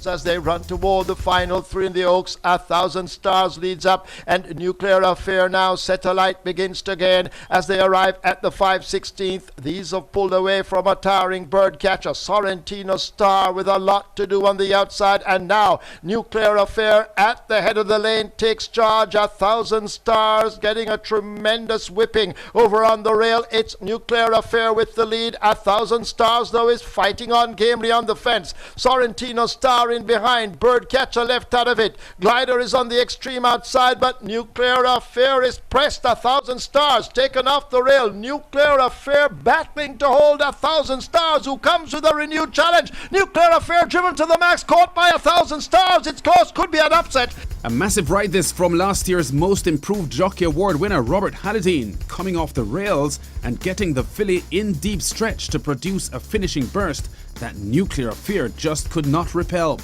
lengths as they run toward the final three in the Oaks. 1,000 Stars leads up, and Nuclear Affair now. Satellite begins to gain as they arrive at the 5/16th. These have pulled away from a towering Birdcatcher. Sorrentino Star with a lot to do on the outside, and now Nuclear Affair at the head of the lane takes charge. 1,000 Stars getting a tremendous whipping over on the rail. It's Nuclear Affair with the lead. 1,000 Stars though is fighting on gamely on the fence. Sorrentino Star in behind. Birdcatcher left out of it. Glider is on the extreme outside, but Nuclear Affair is pressed. 1,000 Stars taken off the rail. Nuclear Affair battling to hold 1,000 Stars, who comes with a renewed challenge. Nuclear Affair driven to the max, caught by 1,000 Stars. It's close, could be an upset. A massive ride this from last year's Most Improved Jockey Award winner Robert Halladine, coming off the rails and getting the filly in deep stretch to produce a finishing burst that Nuclear Affair just could not repel.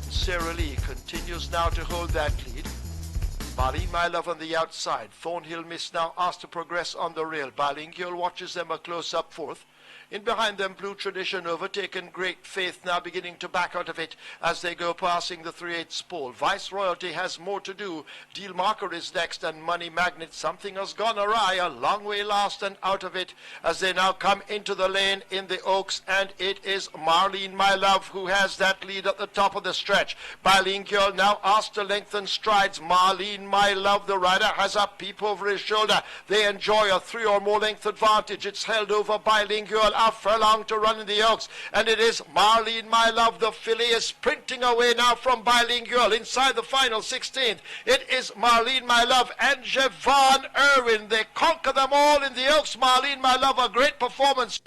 Sarah Lee continues now to hold that lead. Marlene My Love on the outside. Thornhill Miss now asked to progress on the rail. Bilingual watches them a close-up fourth. In behind them, Blue Tradition overtaken. Great Faith now beginning to back out of it as they go passing the 3/8 pole. Vice Royalty has more to do. Deal Marker is next, and Money Magnet. Something has gone awry. A long way last and out of it as they now come into the lane in the Oaks, and it is Marlene My Love who has that lead at the top of the stretch. Bilingual now asked to lengthen strides. Marlene My Love, the rider, has a peep over his shoulder. They enjoy a 3 or more length advantage. It's held over Bilingual. A furlong to run in the Oaks, and it is Marlene My Love. The filly is sprinting away now from Bilingual inside the final 16th. It is Marlene My Love and Javon Irwin. They conquer them all in the Oaks. Marlene My Love, a great performance.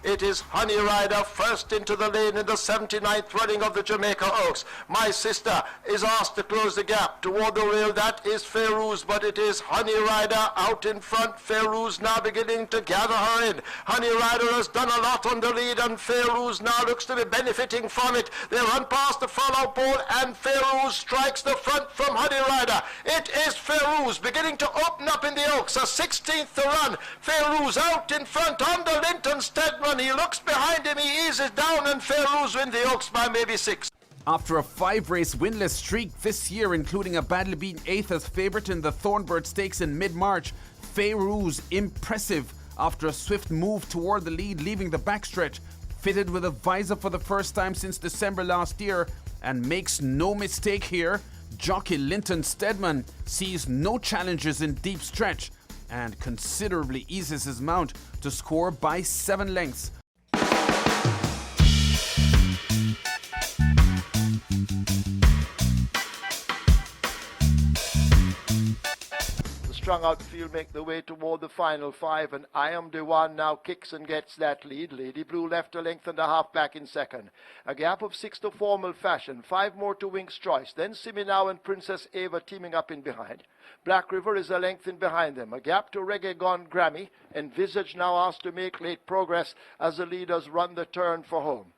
It is Honey Rider first into the lane in the 79th running of the Jamaica Oaks. My Sister is asked to close the gap toward the rail. That is Ferouz, but it is Honey Rider out in front. Ferouz now beginning to gather her in. Honey Rider has done a lot on the lead, and Ferouz now looks to be benefiting from it. They run past the furlong pole, and Ferouz strikes the front from Honey Rider. It is Ferouz beginning to open up in the Oaks. A 16th to run. Ferouz out in front under Linton Stedman. He looks behind him, he eases down, and Ferouz win the Oaks by maybe 6. After a 5-race winless streak this year, including a badly beaten 8th as favourite in the Thornbird Stakes in mid-March, Ferouz impressive after a swift move toward the lead, leaving the backstretch, fitted with a visor for the first time since December last year, and makes no mistake here. Jockey Linton Stedman sees no challenges in deep stretch and considerably eases his mount to score by 7 lengths. Strung out field make the way toward the final 5, and I Am the One now kicks and gets that lead. Lady Blue left a length and a half back in second. A gap of 6 to formal fashion. 5 more to Wink's Choice. Then Simi Now and Princess Ava teaming up in behind. Black River is a length in behind them. A gap to Reggae Gone Grammy. Envisage now asked to make late progress as the leaders run the turn for home.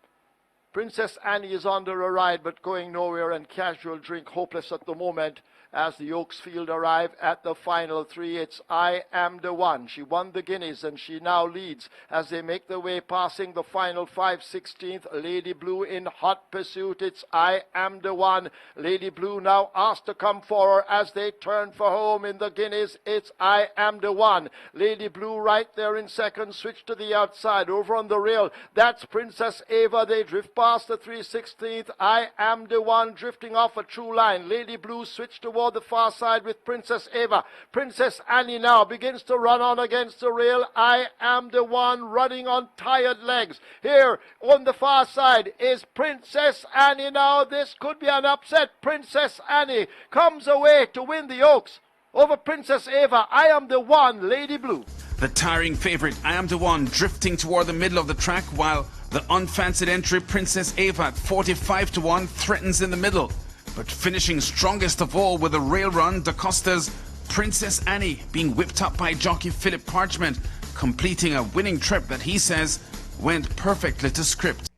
Princess Annie is under a ride but going nowhere, and Casual Drink hopeless at the moment as the Oaks field arrive at the final 3. It's I Am the One. She won the Guineas and she now leads as they make their way passing the final 5/16th. Lady Blue in hot pursuit. It's I Am the One. Lady Blue now asked to come for her as they turn for home in the Guineas. It's I Am the One. Lady Blue right there in second. Switch to the outside over on the rail. That's Princess Ava. They drift past the 3/16th. I Am the One drifting off a true line. Lady Blue switched toward the far side with Princess Ava. Princess Annie now begins to run on against the rail. I Am the One running on tired legs. Here on the far side is Princess Annie now. This could be an upset. Princess Annie comes away to win the Oaks over Princess Ava. I Am the One, Lady Blue. The tiring favourite, I Am the One, drifting toward the middle of the track, while the unfancied entry, Princess Ava, at 45 to 1, threatens in the middle. But finishing strongest of all with a rail run, DaCosta's Princess Annie being whipped up by jockey Philip Parchment, completing a winning trip that he says went perfectly to script.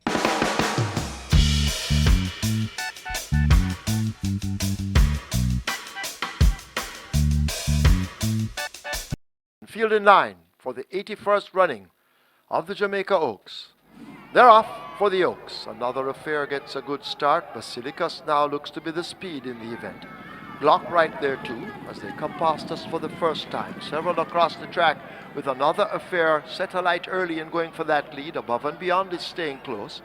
Field in line for the 81st running of the Jamaica Oaks. They're off for the Oaks. Another affair gets a good start. Basilicus now looks to be the speed in the event. Glock right there too, as they come past us for the first time. Several across the track with another affair set alight early and going for that lead. Above and Beyond is staying close.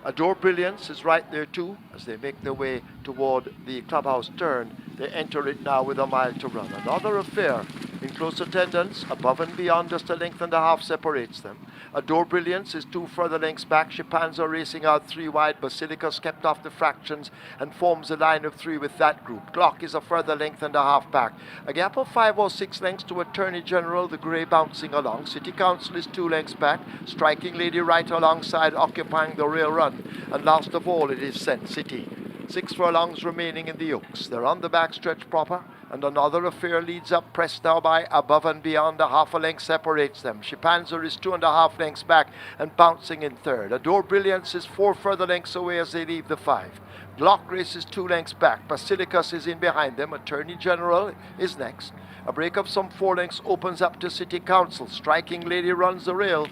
Adore Brilliance is right there too, as they make their way toward the clubhouse turn. They enter it now with a mile to run. Another affair in close attendance. Above and Beyond, just a length and a half separates them. Adore Brilliance is 2 further lengths back. Shipanzo racing out 3 wide. Basilicus kept off the fractions and forms a line of 3 with that group. Glock is a further length and a half back. A gap of 5 or 6 lengths to Attorney General, the grey bouncing along. City Council is 2 lengths back. Striking Lady right alongside, occupying the rail run. And last of all, it is Sen City. 6 furlongs remaining in the Oaks. They're on the backstretch proper, and another affair leads up, pressed now by Above and Beyond. A half a length separates them. Shipanzer is 2.5 lengths back and bouncing in third. Adore Brilliance is 4 further lengths away as they leave the 5. Glock Race is 2 lengths back. Basilicus is in behind them. Attorney General is next. A break of some 4 lengths opens up to City Council. Striking Lady runs the rail.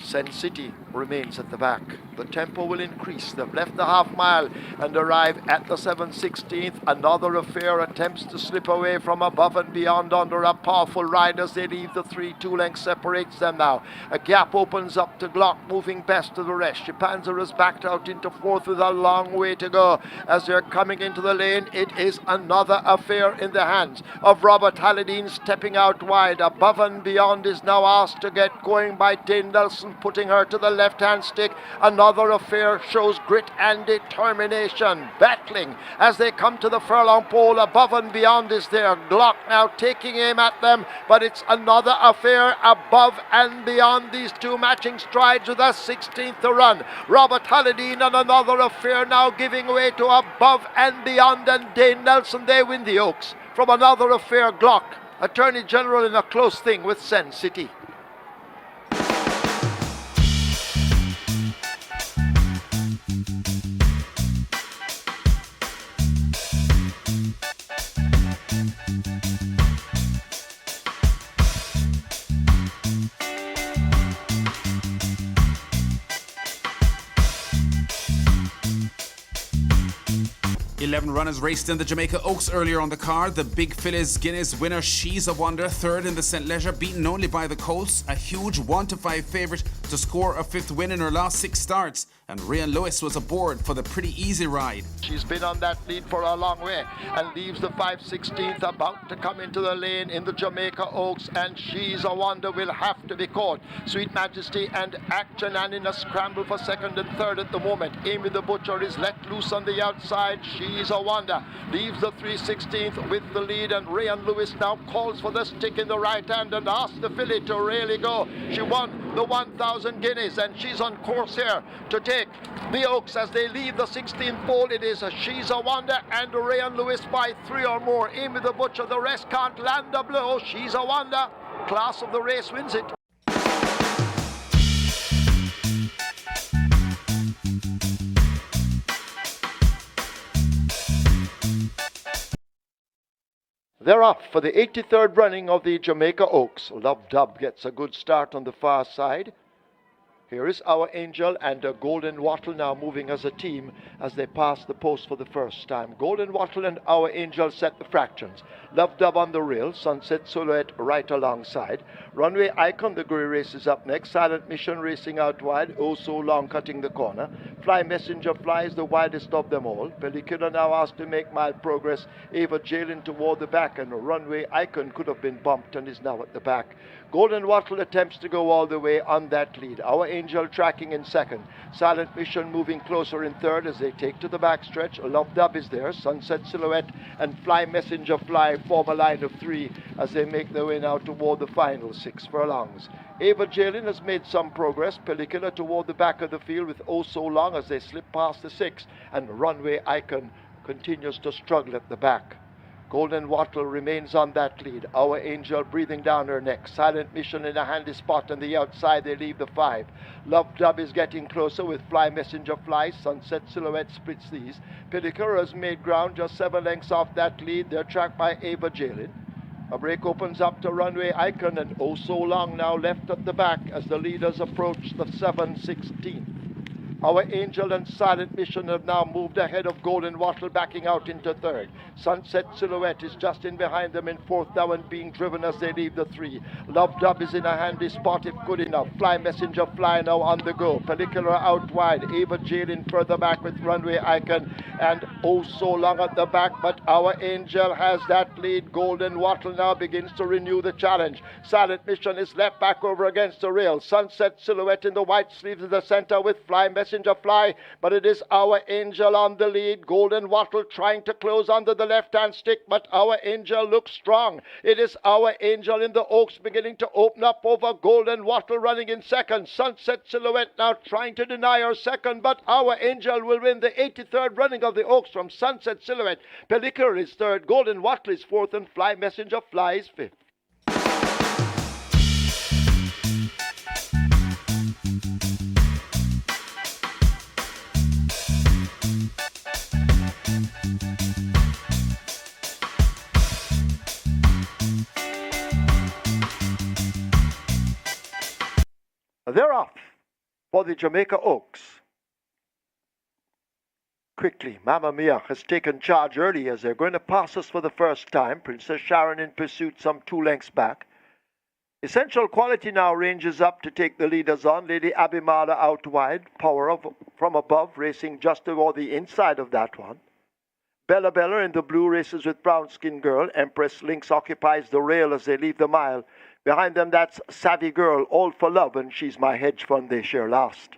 Sen City remains at the back. The tempo will increase. They've left the half mile and arrive at the 7/16th. Another affair attempts to slip away from Above and Beyond under a powerful ride as they leave the 3. 2 lengths separates them now. A gap opens up to Glock, moving best of the rest. Shipanzer is backed out into 4th with a long way to go. As they're coming into the lane, it is another affair in the hands of Robert Halladine, stepping out wide. Above and Beyond is now asked to get going by Dane Nelson, putting her to the left-hand stick. Another affair shows grit and determination, battling as they come to the furlong pole. Above and Beyond is there. Glock now taking aim at them, but it's another affair. Above and Beyond, these 2 matching strides with a 16th to run. Robert Halladine and another affair now giving way to Above and Beyond, and Dane Nelson, they win the Oaks from another affair. Glock, Attorney General in a close thing with Sen City. Runners raced in the Jamaica Oaks earlier on the card. The Big Fillies Guinness winner, She's a Wonder, 3rd in the St. Leger, beaten only by the Colts, a huge 1-5 favourite to score a 5th win in her last 6 starts. And Rhian Lewis was aboard for the pretty easy ride. She's been on that lead for a long way and leaves the 5/16th, about to come into the lane in the Jamaica Oaks, and She's a Wonder will have to be caught. Sweet Majesty and Action, and in a scramble for 2nd and 3rd at the moment. Amy the Butcher is let loose on the outside. She's a Wonder leaves the 3/16th with the lead, and Rhian Lewis now calls for the stick in the right hand and asks the filly to really go. She won the 1,000 guineas, and she's on course here to take the Oaks as they leave the 16th pole. It is a She's a Wonder and Rhian Lewis by 3 or more. Amy the Butcher, the rest can't land a blow. She's a Wonder, class of the race, wins it. They're up for the 83rd running of the Jamaica Oaks. Love Dub gets a good start on the far side. Here is Our Angel and Golden Wattle now moving as a team as they pass the post for the first time. Golden Wattle and Our Angel set the fractions. Love Dub on the rail, Sunset Silhouette right alongside. Runway Icon, the grey race, is up next. Silent Mission racing out wide, Oh So Long cutting the corner. Fly Messenger flies the widest of them all. Pellicula now asked to make mild progress. Ava Jalen toward the back, and Runway Icon could have been bumped and is now at the back. Golden Wattle attempts to go all the way on that lead. Our Angel tracking in 2nd. Silent Mission moving closer in 3rd as they take to the backstretch. Love Dub is there. Sunset Silhouette and Fly Messenger Fly form a line of 3 as they make their way now toward the final 6 furlongs. Ava Jalen has made some progress. Pellicula toward the back of the field with Oh So Long as they slip past the 6, and Runway Icon continues to struggle at the back. Golden Wattle remains on that lead. Our Angel breathing down her neck. Silent Mission in a handy spot on the outside. They leave the 5. Love Dub is getting closer with Fly Messenger Fly. Sunset Silhouette splits these. Pedicura's made ground just 7 lengths off that lead. They're tracked by Ava Jalen. A break opens up to Runway Icon, and oh so long now left at the back as the leaders approach the 7:16. Our Angel and Silent Mission have now moved ahead of Golden Wattle, backing out into 3rd. Sunset Silhouette is just in behind them in 4th now and being driven as they leave the 3. Love Dub is in a handy spot if good enough. Fly Messenger Fly now on the go. Pellicular out wide. Ava Jalen further back with Runway Icon, and oh so long at the back, but Our Angel has that lead. Golden Wattle now begins to renew the challenge. Silent Mission is left back over against the rail. Sunset Silhouette in the white sleeves in the center with Fly Messenger Fly, but it is Our Angel on the lead. Golden Wattle trying to close under the left-hand stick, but Our Angel looks strong. It is Our Angel in the Oaks beginning to open up over Golden Wattle, running in 2nd. Sunset Silhouette now trying to deny her 2nd, but Our Angel will win the 83rd running of the Oaks from Sunset Silhouette. Pellicular is 3rd, Golden Wattle is 4th, and Fly Messenger Fly is 5th. They're off for the Jamaica Oaks. Quickly, Mamma Mia has taken charge early as they're going to pass us for the first time. Princess Sharon in pursuit some 2 lengths back. Essential Quality now ranges up to take the leaders on. Lady Abimada out wide. Power from above racing just toward the inside of that one. Bella Bella in the blue races with Brown Skin Girl. Empress Lynx occupies the rail as they leave the mile. Behind them, that's Savvy Girl, All for Love, and She's My Hedge Fund, they share last.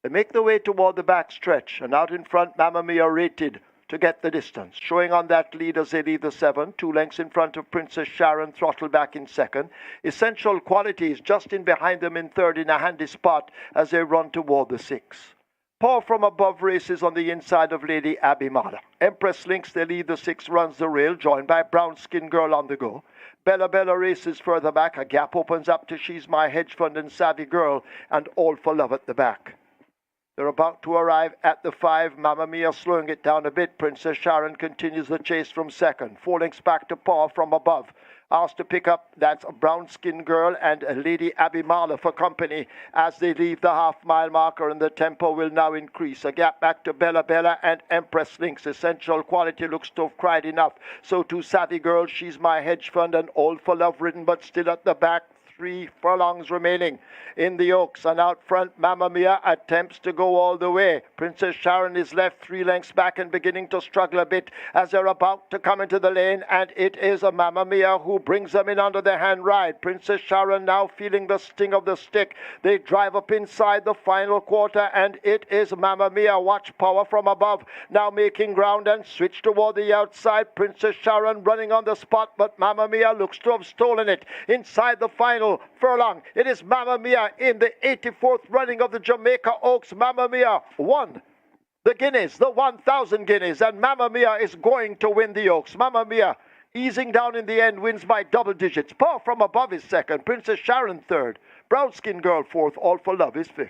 They make their way toward the back stretch, and out in front, Mamma Mia rated to get the distance. Showing on that lead as they leave the 7, 2 lengths in front of Princess Sharon, throttle back in 2nd. Essential Quality is just in behind them in 3rd in a handy spot as they run toward the 6. Power from above races on the inside of Lady Abimada. Empress Lynx, they lead the 6, runs the rail, joined by Brown Skin Girl on the go. Bella Bella races further back. A gap opens up to She's My Hedge Fund and Savvy Girl, and All for Love at the back. They're about to arrive at the 5. Mamma Mia slowing it down a bit. Princess Sharon continues the chase from 2nd. 4 lengths back to Power from above. Asked to pick up, that's a Brown Skin Girl and a Lady Abimala for company as they leave the half-mile marker, and the tempo will now increase. A gap back to Bella Bella and Empress Lynx. Essential Quality looks to have cried enough. So to Savvy Girl, She's My Hedge Fund, and All for Love ridden, but still at the back. 3 furlongs remaining in the Oaks, and out front Mamma Mia attempts to go all the way. Princess Sharon is left 3 lengths back and beginning to struggle a bit as they're about to come into the lane, and it is a Mamma Mia who brings them in under the hand ride. Princess Sharon now feeling the sting of the stick. They drive up inside the final quarter, and it is Mamma Mia. Watch Power from above now making ground and switch toward the outside. Princess Sharon running on the spot, but Mamma Mia looks to have stolen it inside the final furlong. It is Mamma Mia in the 84th running of the Jamaica Oaks. Mamma Mia won the Guineas, the 1,000 Guineas, and Mamma Mia is going to win the Oaks. Mamma Mia, easing down in the end, wins by double digits. Power from above is 2nd, Princess Sharon 3rd, Brown Skin Girl 4th, All for Love is 5th.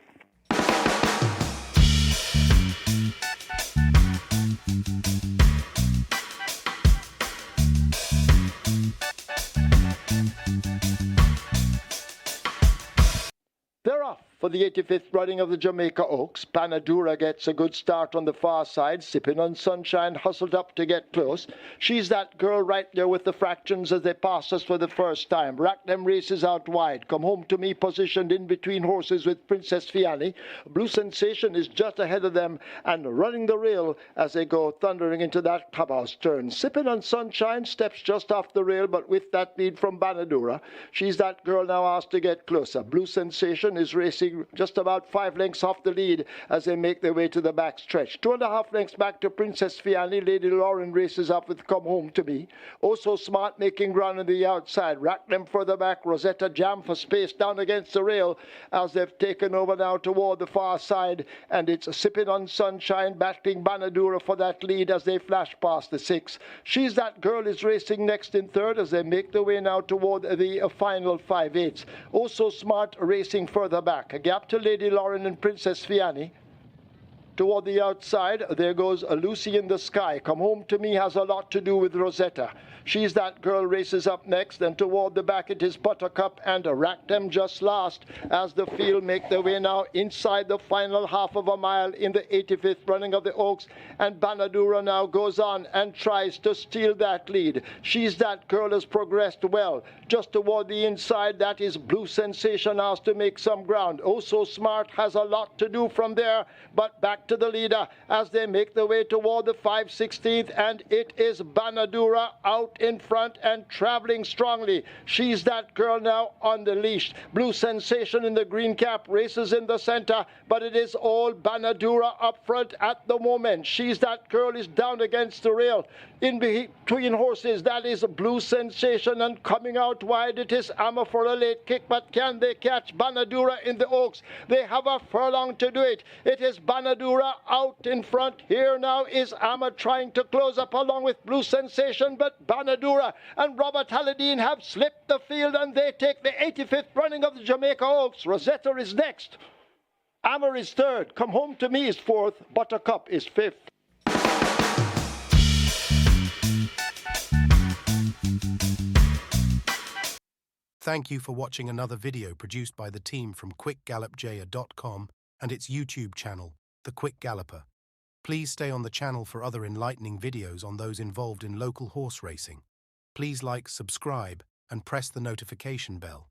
They're off for the 85th running of the Jamaica Oaks. Panadura gets a good start on the far side. Sipping on Sunshine hustled up to get close. She's that girl right there with the fractions as they pass us for the first time. Rack them races out wide. Come Home to Me positioned in between horses with Princess Fiani. Blue Sensation is just ahead of them and running the rail as they go thundering into that clubhouse turn. Sipping on Sunshine steps just off the rail, but with that lead from Banadura. She's that girl now asked to get closer. Blue Sensation is racing just about 5 lengths off the lead as they make their way to the back stretch. 2.5 lengths back to Princess Fiani. Lady Lauren races up with Come Home to Me. Also Smart making ground on the outside. Rack them further back. Rosetta Jam for space down against the rail as they've taken over now toward the far side, and it's Sipping on Sunshine battling Banadura for that lead as they flash past the 6. She's That Girl is racing next in third as they make their way now toward the final 5/8. Also Smart racing further back. A gap to Lady Lauren and Princess Fiani. Toward the outside, there goes Lucy in the Sky. Come Home to Me has a lot to do with Rosetta. She's That Girl races up next, and toward the back it is Buttercup and Rack Them just last as the field make their way now inside the final half of a mile in the 85th running of the Oaks, and Banadura now goes on and tries to steal that lead. She's That Girl has progressed well. Just toward the inside, that is Blue Sensation has to make some ground. Oh So Smart has a lot to do from there, but back to the leader as they make their way toward the 5/16th, and it is Banadura out in front and traveling strongly. She's That Girl now on the leash. Blue Sensation in the green cap races in the center, but it is all Banadura up front at the moment. She's That Girl is down against the rail. In between horses, that is Blue Sensation, and coming out wide it is Amma for a late kick, but can they catch Banadura in the Oaks? They have a furlong to do it. It is Banadura out in front. Here now is Amma trying to close up along with Blue Sensation, but Banadura and Robert Halladine have slipped the field, and they take the 85th running of the Jamaica Oaks. Rosetta is next. Amma is third. Come Home to Me is fourth. Buttercup is fifth. Thank you for watching another video produced by the team from QuickGallopJaya.com and its YouTube channel, The Quick Galloper. Please stay on the channel for other enlightening videos on those involved in local horse racing. Please like, subscribe, and press the notification bell.